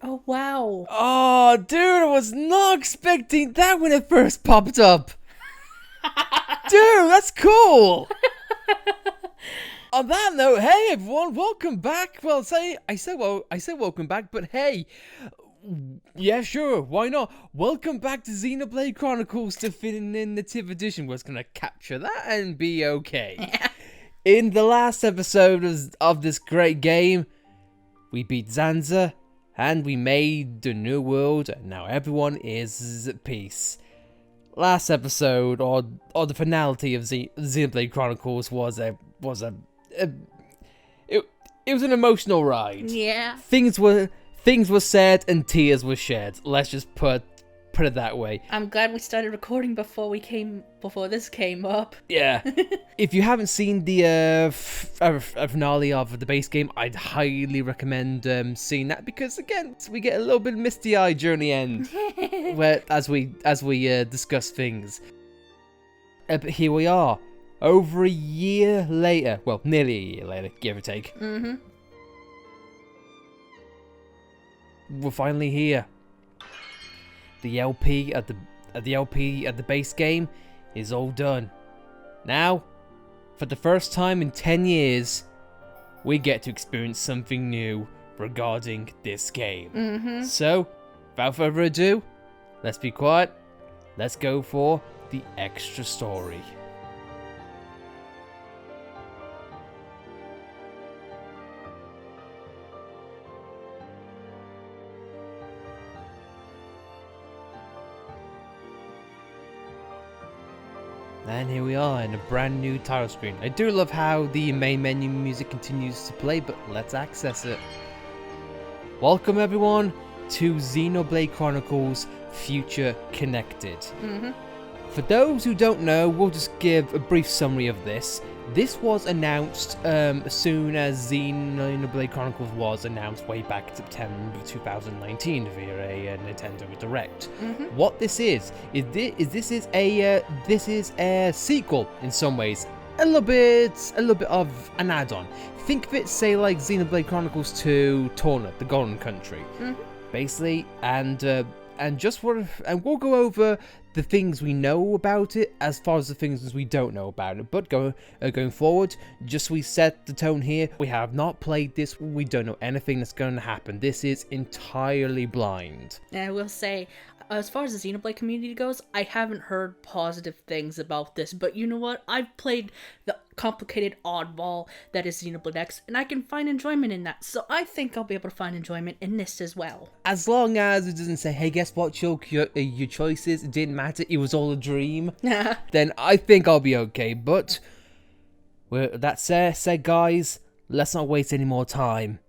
Oh, wow. Oh, dude, I was not expecting that when it first popped up. Dude, that's cool. On that note, hey everyone, welcome back. Well, I say welcome back, but hey, yeah, sure, why not? Welcome back to Xenoblade Chronicles Definitive Edition. We're gonna capture that and be okay. In the last episode of this great game, we beat Zanza, and we made the new world, and now everyone is at peace. Last episode, or the finality of Xenoblade Chronicles was it was an emotional ride. Yeah. Things were said and tears were shed. Let's just put it that way. I'm glad we started recording before this came up. Yeah. If you haven't seen the finale of the base game, I'd highly recommend seeing that, because again, we get a little bit misty-eyed during the end, where as we discuss things. But here we are, over a year later. Well, nearly a year later, give or take. Mm-hmm. We're finally here. The LP at the base game is all done. Now, for the first time in 10 years, we get to experience something new regarding this game. Mm-hmm. So, without further ado, let's be quiet. Let's go for the extra story. And here we are in a brand new title screen. I do love how the main menu music continues to play, but let's access it. Welcome everyone to Xenoblade Chronicles Future Connected. Mm-hmm. For those who don't know, we'll just give a brief summary of this. This was announced as soon as Xenoblade Chronicles was announced way back in September 2019 via a Nintendo Direct. Mm-hmm. What this is a sequel in some ways, a little bit of an add-on. Think of it, say, like Xenoblade Chronicles 2 Torna, the Golden Country, basically, and we'll go over the things we know about it as far as the things we don't know about it. But going forward, just we set the tone here. We have not played this. We don't know anything that's going to happen. This is entirely blind. And I will say, as far as the Xenoblade community goes, I haven't heard positive things about this. But you know what? I've played the complicated oddball that is Xenoblade X, and I can find enjoyment in that. So I think I'll be able to find enjoyment in this as well. As long as it doesn't say, hey, guess what, your choices, it didn't matter, it was all a dream, then I think I'll be okay. But with that said, guys, let's not waste any more time.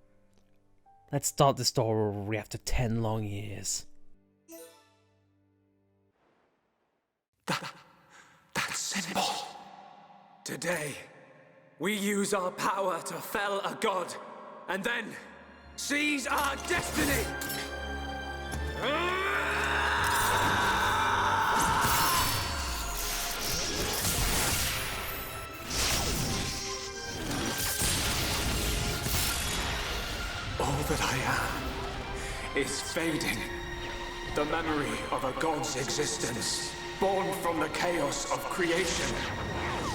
Let's start the story after 10 long years. That symbol. Today, we use our power to fell a god, and then seize our destiny! All that I am is fading. The memory of a god's existence, born from the chaos of creation.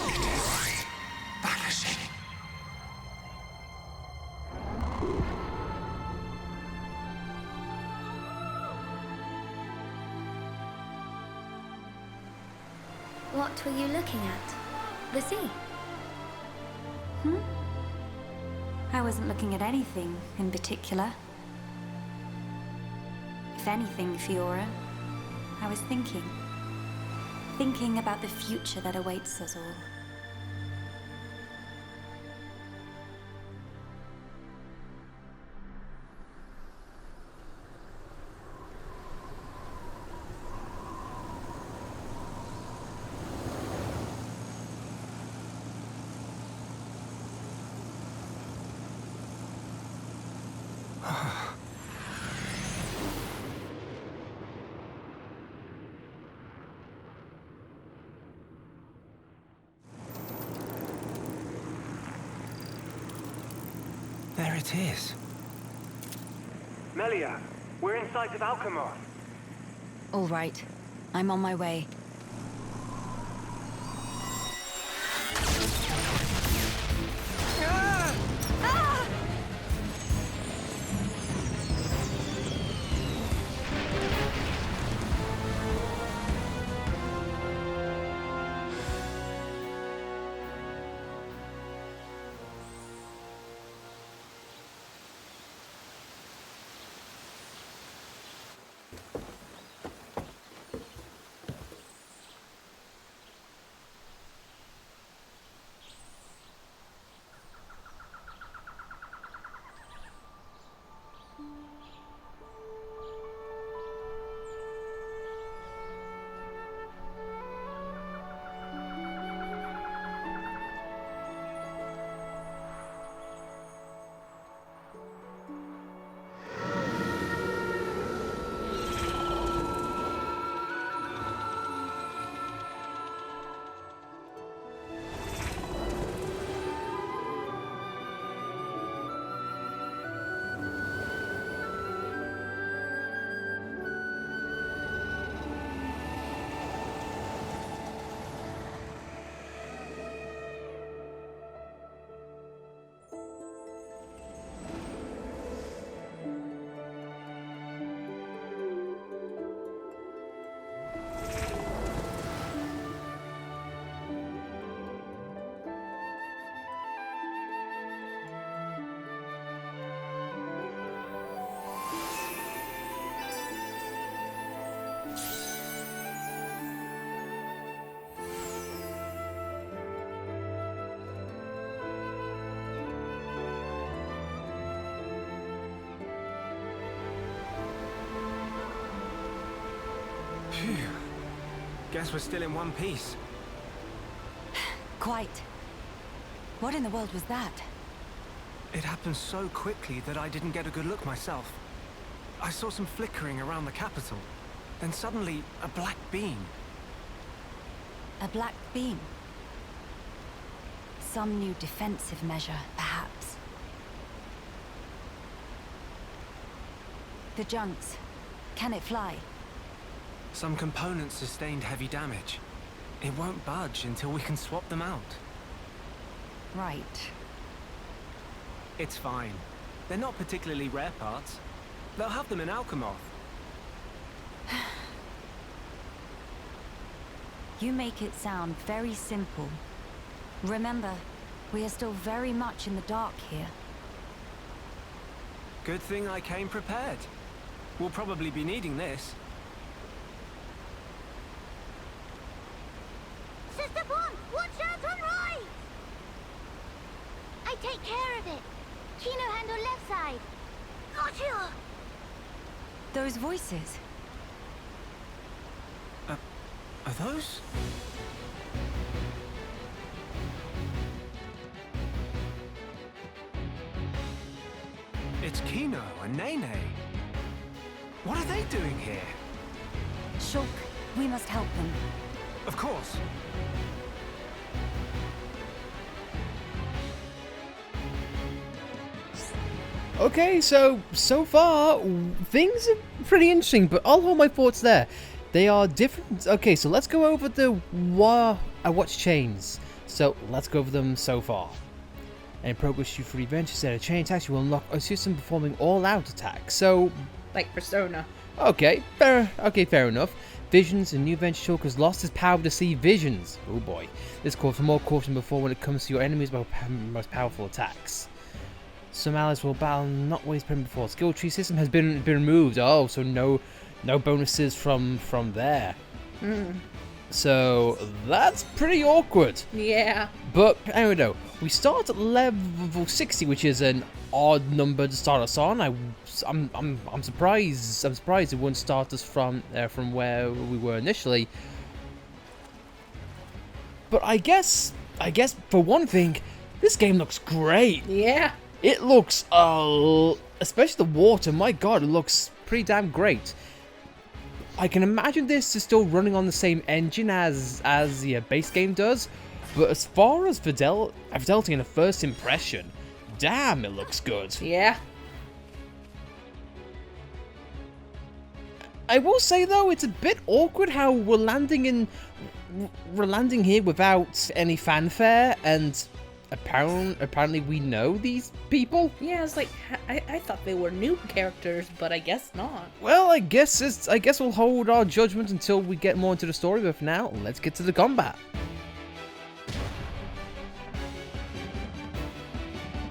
It is vanishing. What were you looking at? The sea? I wasn't looking at anything in particular. If anything, Fiora, I was thinking about the future that awaits us all. There it is. Melia, We're in sight of Alchemar. All right. I'm on my way. Phew. Guess we're still in one piece. Quite. What in the world was that? It happened so quickly that I didn't get a good look myself. I saw some flickering around the capital. Then suddenly, a black beam. A black beam? Some new defensive measure, perhaps. The junks. Can it fly? Some components sustained heavy damage. It won't budge until we can swap them out. Right. It's fine. They're not particularly rare parts. They'll have them in Alchemar. You make it sound very simple. Remember, we are still very much in the dark here. Good thing I came prepared. We'll probably be needing this. Sister Bomb, watch out on right! I take care of it. Kino handle left side. Gotcha! Those voices. Are those? It's Kino and Nene. What are they doing here? Shulk, we must help them. Of course. Okay, so far, things are pretty interesting, but I'll hold my thoughts there. They are different. Okay, so let's go over the what's changed. So let's go over them so far. In progress, you free adventures at a chain attacks, you will unlock a system performing all-out attacks. So, Like Persona. okay, fair enough. Visions, and new venture Shulk has lost his power to see visions. Oh boy, this calls for more caution before when it comes to your enemy's most powerful attacks. Some allies will battle not ways present before. Skill tree system has been removed. Oh, so no bonuses from there. So that's pretty awkward. Yeah. But anyway, though, we start at level 60, which is an odd number to start us on. I'm surprised. I'm surprised it wouldn't start us from where we were initially. But I guess for one thing, this game looks great. Yeah. It looks, especially the water, my god, it looks pretty damn great. I can imagine this is still running on the same engine as the base game does, but as far as fidelity in a first impression, damn, it looks good. Yeah. I will say though, it's a bit awkward how we're landing here without any fanfare, and apparently we know these people. Yeah, it's like I thought they were new characters, but I guess not. Well, I guess we'll hold our judgment until we get more into the story. But for now, let's get to the combat.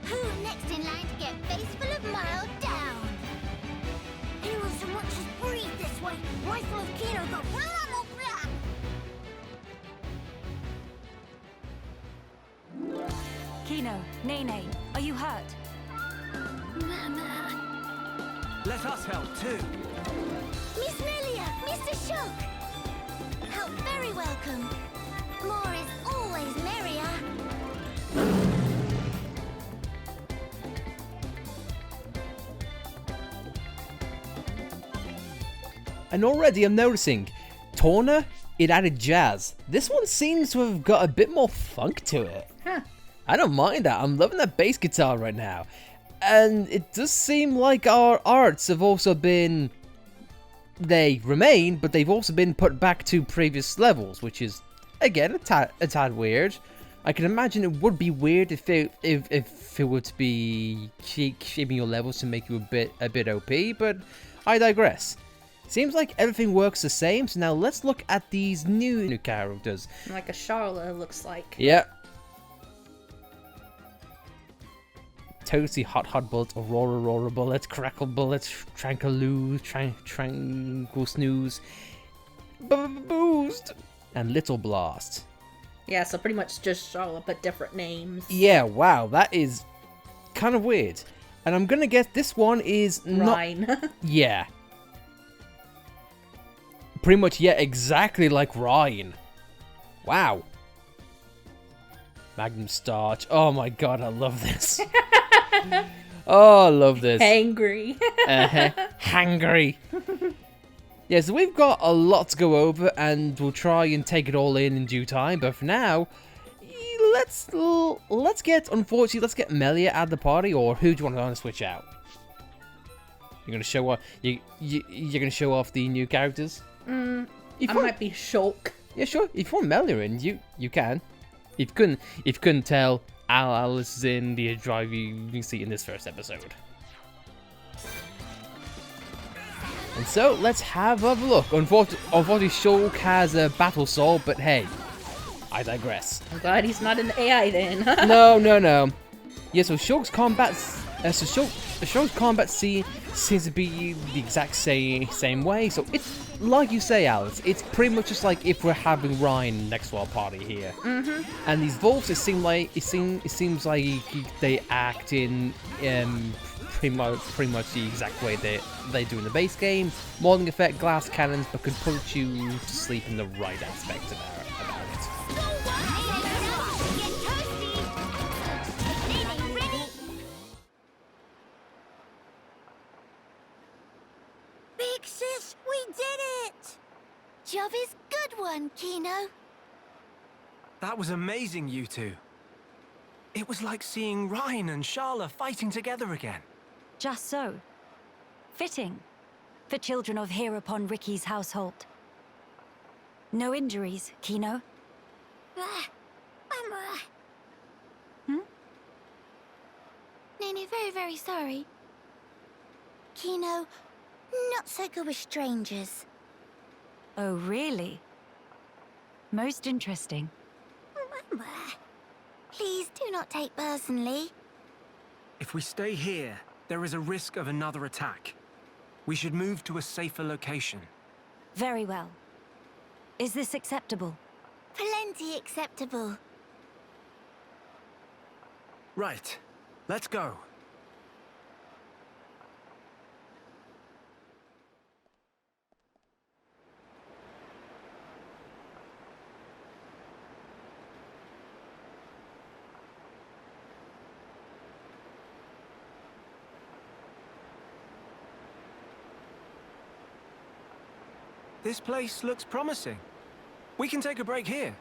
Who next in line to get face full of mild down? Anyone so much as breathe this way, rifle of Kino go blah blah blah. Kino, Nene, are you hurt? Let us help too. Miss Melia, Mr. Shock. Help very welcome. More is always merrier. And already I'm noticing, Torna, it added jazz. This one seems to have got a bit more funk to it. Huh. I don't mind that. I'm loving that bass guitar right now. And it does seem like our arts have also been... They remain, but they've also been put back to previous levels, which is, again, a tad weird. I can imagine it would be weird if it were to be shaping your levels to make you a bit OP, but I digress. Seems like everything works the same, so now let's look at these new characters. Like a Charlotte, it looks like. Yeah. Toasty hot bullets, aurora bullets, crackle bullets, tranquiloo, tranquil snooze, boost, and little blast. Yeah, so pretty much just Charlotte, but different names. Yeah, wow, that is kind of weird. And I'm gonna guess this one is not... Rhine. Yeah. Pretty much, yeah, exactly like Ryan. Wow. Magnum Starch. Oh my god, I love this. Oh, I love this. Angry. Hangry. Yeah, so we've got a lot to go over, and we'll try and take it all in due time. But for now, let's get Melia out of the party, or who do you want to switch out? You're gonna show off. You're gonna show off the new characters. I might be Shulk. Yeah, sure. If you want Melia in, you can. If you couldn't tell, Alice is in the driving seat in this first episode. And so let's have a look. Unfortunately, Shulk has a battle soul, but hey, I digress. I'm glad he's not an AI then. No. Yeah, so Shulk's combat. Shulk's combat seems to be the exact same way. So it's like you say, Alice. It's pretty much just like if we're having Ryan next to our party here. And these wolves, it seems like they act in pretty much the exact way they do in the base game. Morning effect, glass cannons, but could put you to sleep in the right aspect about it. Big sis, we did it! Job is good one, Kino. That was amazing, you two. It was like seeing Ryan and Charla fighting together again. Just so. Fitting. For children of hereupon Ricky's household. No injuries, Kino? Nene, very, very sorry. Kino, not so good with strangers. Oh, really? Most interesting. Please do not take personally. If we stay here, there is a risk of another attack. We should move to a safer location. Very well. Is this acceptable? Plenty acceptable. Right. Let's go. This place looks promising. We can take a break here.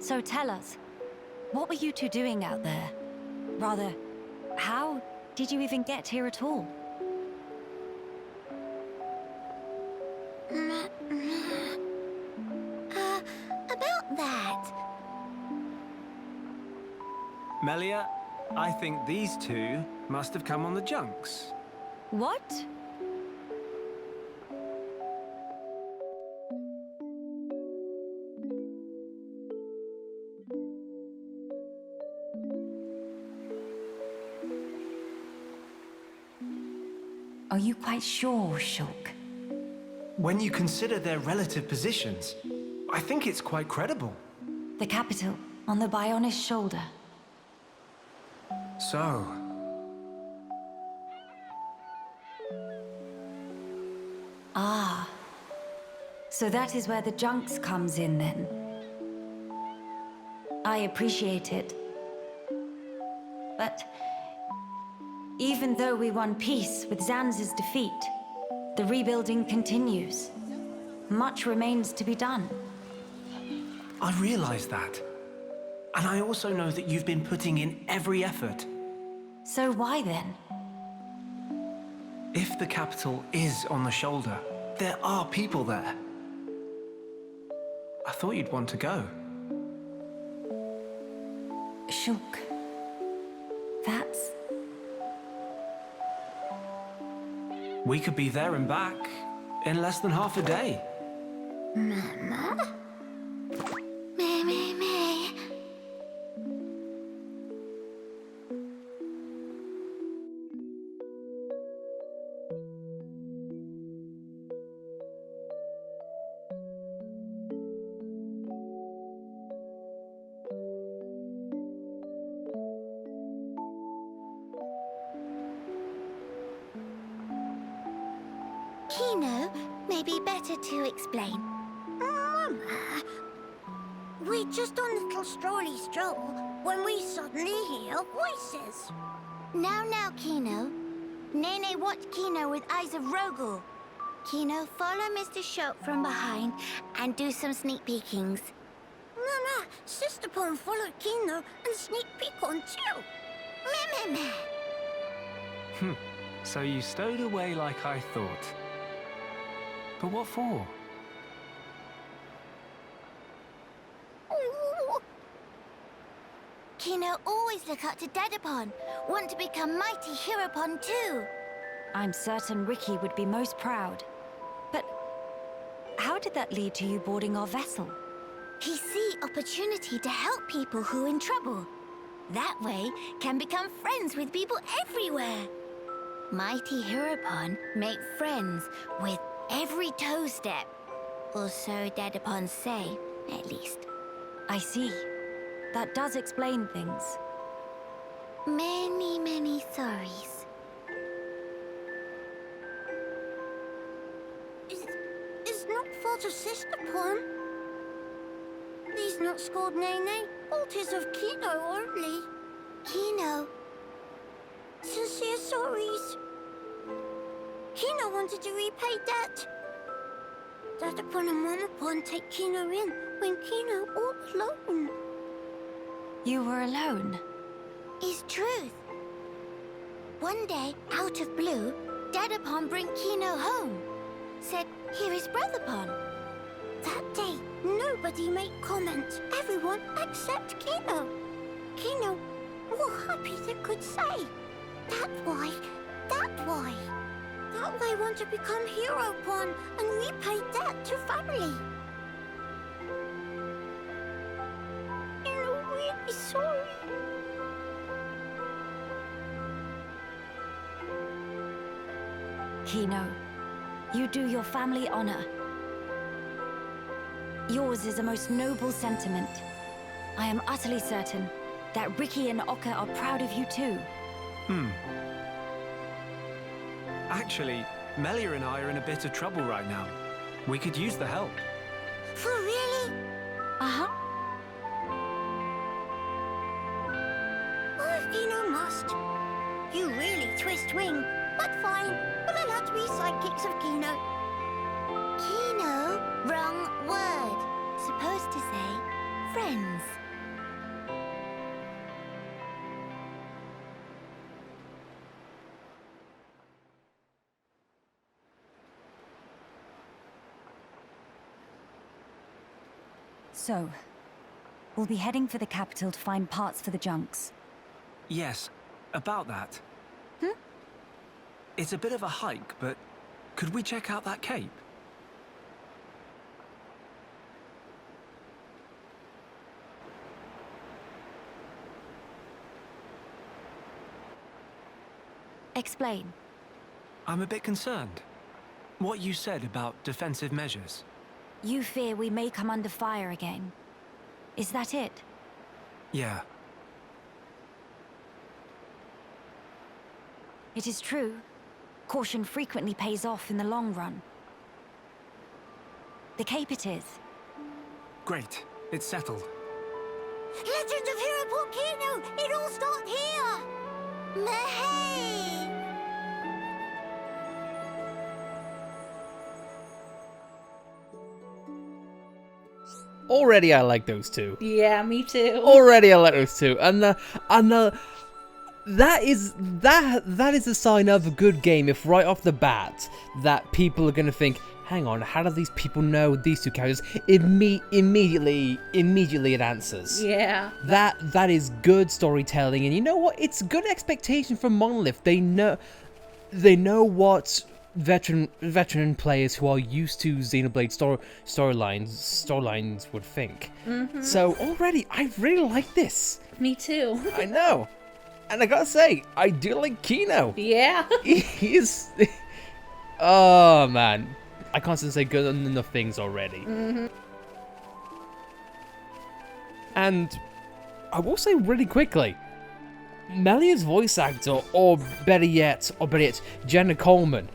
So tell us, what were you two doing out there? Rather, how did you even get here at all? About that. Melia, I think these two must have come on the junks. What? Are you quite sure, Shulk? When you consider their relative positions, I think it's quite credible. The capital, on the Bionis Shoulder. So, Ah. So that is where the junks comes in, then. I appreciate it. But even though we won peace with Zanz's defeat, the rebuilding continues. Much remains to be done. I realize that. And I also know that you've been putting in every effort. So why then? If the capital is on the shoulder, there are people there. I thought you'd want to go. Shulk. That's... We could be there and back in less than half a day. Mama? Me. Kino, maybe better to explain. Mama, we're just on a little strolly stroll when we suddenly hear voices. Now, Kino. Nene watch Kino with eyes of Rogel. Kino, follow Mr. Schultz from behind and do some sneak peekings. Mama, Sister Pon followed Kino and sneak peek on too. Meh. So you stowed away like I thought. But what for? Ooh. Kino always look up to Dadapon. Want to become mighty Heropon too. I'm certain Ricky would be most proud. But how did that lead to you boarding our vessel? He see opportunity to help people who in trouble. That way can become friends with people everywhere. Mighty Heropon make friends with every toe step. Or so Dadapon say, at least. I see. That does explain things. Many sorries. It's not fault of Sister Pon. He's not scored Nene. Fault is of Kino only. Kino. Sincere sorries. Kino wanted to repay debt. Dadapon and Mamapon take Kino in when Kino all alone. You were alone? Is truth. One day, out of blue, Dadapon bring Kino home. Said, here is Brotherpon. That day, nobody make comment. Everyone except Kino. Kino, more happy they could say. That why. That way want to become Heropon and repay debt to family. You're really sorry. Kino, you do your family honor. Yours is a most noble sentiment. I am utterly certain that Ricky and Oka are proud of you too. Actually, Melia and I are in a bit of trouble right now. We could use the help. For really? Uh-huh. Oh, Kino must. You really twist wing, but fine. We'll allow to be sidekicks of Kino. Kino? Wrong word. Supposed to say friends. So, we'll be heading for the capital to find parts for the junks. Yes, about that. It's a bit of a hike, but could we check out that cape? Explain. I'm a bit concerned. What you said about defensive measures. You fear we may come under fire again. Is that it? Yeah. It is true. Caution frequently pays off in the long run. The cape it is. Great. It's settled. Legend of Hero Volcano! It all started here! Mahey! Already I like those two. Yeah, me too. Already I like those two. And that is a sign of a good game if right off the bat that people are gonna think, hang on, how do these people know these two characters? Immediately it answers. Yeah. That is good storytelling, and you know what? It's good expectation from Monolith. They know what veteran players who are used to Xenoblade storylines would think. So already, I really like this. Me too. I know, and I gotta say, I do like Kino. Yeah. He is. Oh man, I can't say good enough things already. And I will say really quickly, Melia's voice actor, or better yet, Jenna Coleman.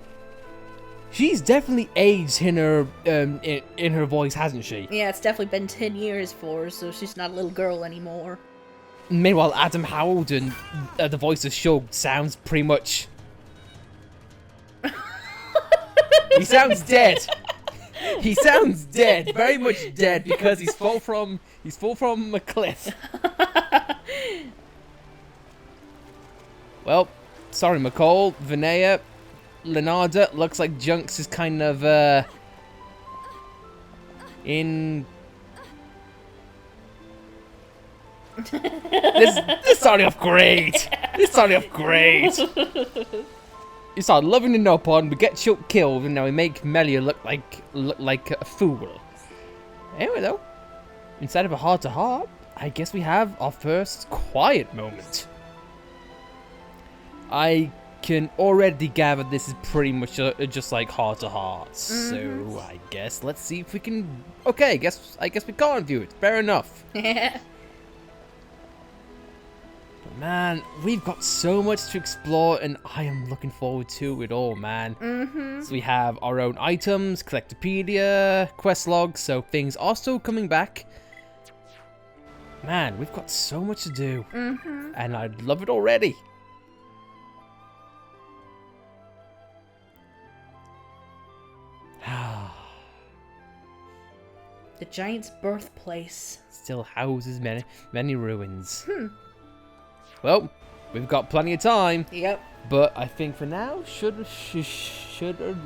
She's definitely aged in her voice, hasn't she? Yeah, it's definitely been 10 years for her, so she's not a little girl anymore. Meanwhile, Adam Howden, the voice of Shug, sounds pretty much. He sounds dead. He sounds dead, very much dead, because he's fall from a cliff. Well, sorry, McCall, Vinaya, Leonardo. Looks like Junks is kind of in. This started off great. You start loving the Nopon, we get Shulk killed, and now we make Melia look like a fool. Anyway, though, instead of a heart-to-heart, I guess we have our first quiet moment. I can already gather this is pretty much just like heart-to-heart. So I guess let's see if we can. Okay, I guess we can't view it. Fair enough. Man, we've got so much to explore, and I am looking forward to it all, man. So we have our own items, Collectopedia, quest logs, so things are still coming back. Man, we've got so much to do, and I love it already. The giant's birthplace. Still houses many ruins. Well, we've got plenty of time. Yep. But I think for now, should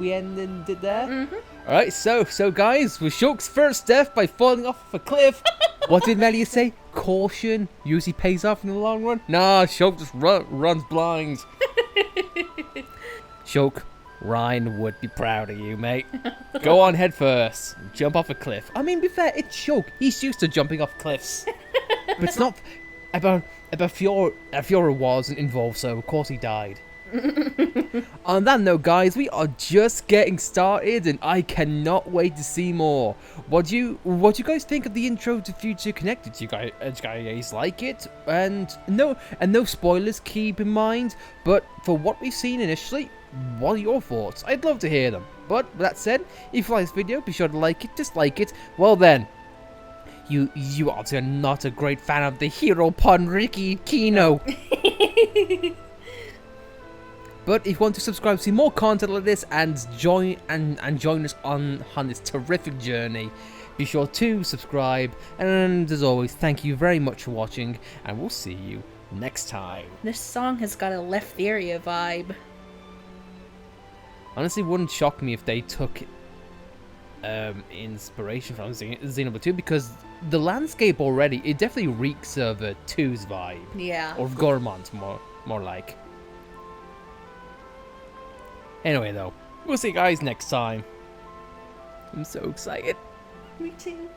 we end it there? Alright, so guys, with Shulk's first death by falling off a cliff, what did Melia say? Caution usually pays off in the long run? Nah, Shulk just runs blind. Shulk, Ryan would be proud of you, mate. Go on head first. Jump off a cliff. I mean, be fair, it's Shulk. He's used to jumping off cliffs. But it's not about Fiora wasn't involved, so of course he died. On that note, guys, we are just getting started, and I cannot wait to see more. What do you guys think of the intro to Future Connected? Do you guys like it? And no spoilers, keep in mind. But for what we've seen initially, what are your thoughts? I'd love to hear them. But with that said, if you like this video, be sure to like it, dislike it. Well then, you obviously are not a great fan of the hero pun Ricky Kino. But if you want to subscribe to see more content like this and join us on this terrific journey, Be sure to subscribe, and as always, thank you very much for watching, and we'll see you next time. This song has got a Leftharia vibe. Honestly, it wouldn't shock me if they took inspiration from Xenoblade 2, because the landscape already, it definitely reeks of 2's vibe. Yeah. Or Gormont, more like. Anyway, though, we'll see you guys next time. I'm so excited. Me too.